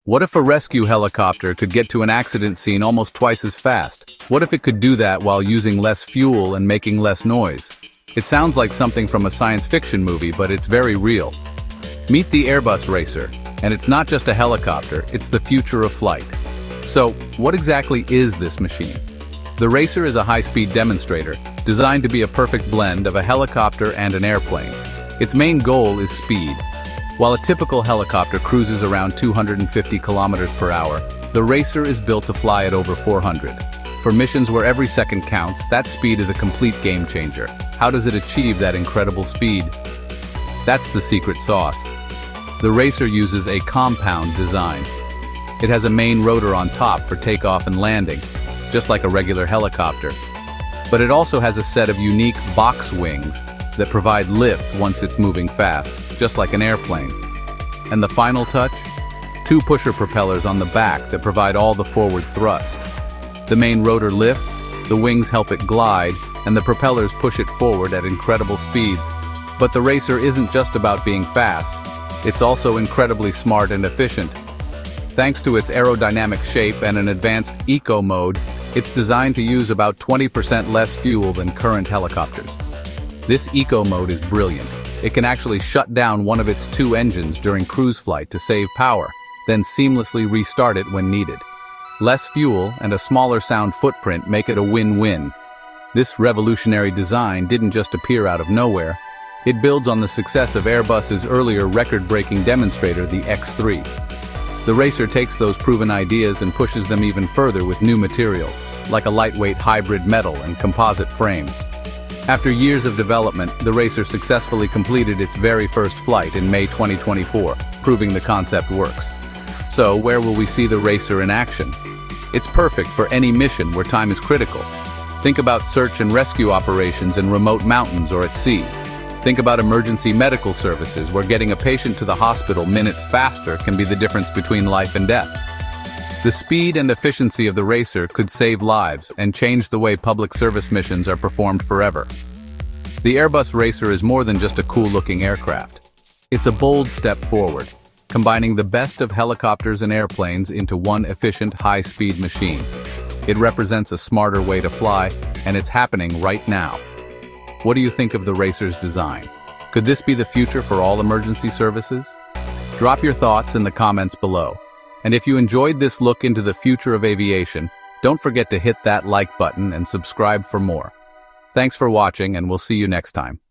What if a rescue helicopter could get to an accident scene almost twice as fast? What if it could do that while using less fuel and making less noise? It sounds like something from a science fiction movie, but it's very real. Meet the Airbus Racer, and it's not just a helicopter, it's the future of flight. So, what exactly is this machine? The Racer is a high-speed demonstrator, designed to be a perfect blend of a helicopter and an airplane. Its main goal is speed. While a typical helicopter cruises around 250 kilometers per hour, the Racer is built to fly at over 400. For missions where every second counts, that speed is a complete game changer. How does it achieve that incredible speed? That's the secret sauce. The Racer uses a compound design. It has a main rotor on top for takeoff and landing, just like a regular helicopter. But it also has a set of unique box wings that provide lift once it's moving fast, just like an airplane. And the final touch? Two pusher propellers on the back that provide all the forward thrust. The main rotor lifts, the wings help it glide, and the propellers push it forward at incredible speeds. But the Racer isn't just about being fast, it's also incredibly smart and efficient. Thanks to its aerodynamic shape and an advanced eco mode, it's designed to use about 20% less fuel than current helicopters. This eco mode is brilliant. It can actually shut down one of its two engines during cruise flight to save power, then seamlessly restart it when needed. Less fuel and a smaller sound footprint make it a win-win. This revolutionary design didn't just appear out of nowhere. It builds on the success of Airbus's earlier record-breaking demonstrator, the X3. The Racer takes those proven ideas and pushes them even further with new materials, like a lightweight hybrid metal and composite frame. After years of development, the Racer successfully completed its very first flight in May 2024, proving the concept works. So, where will we see the Racer in action? It's perfect for any mission where time is critical. Think about search and rescue operations in remote mountains or at sea. Think about emergency medical services where getting a patient to the hospital minutes faster can be the difference between life and death. The speed and efficiency of the Racer could save lives and change the way public service missions are performed forever. The Airbus Racer is more than just a cool-looking aircraft. It's a bold step forward, combining the best of helicopters and airplanes into one efficient, high-speed machine. It represents a smarter way to fly, and it's happening right now. What do you think of the Racer's design? Could this be the future for all emergency services? Drop your thoughts in the comments below. And if you enjoyed this look into the future of aviation, don't forget to hit that like button and subscribe for more. Thanks for watching, and we'll see you next time.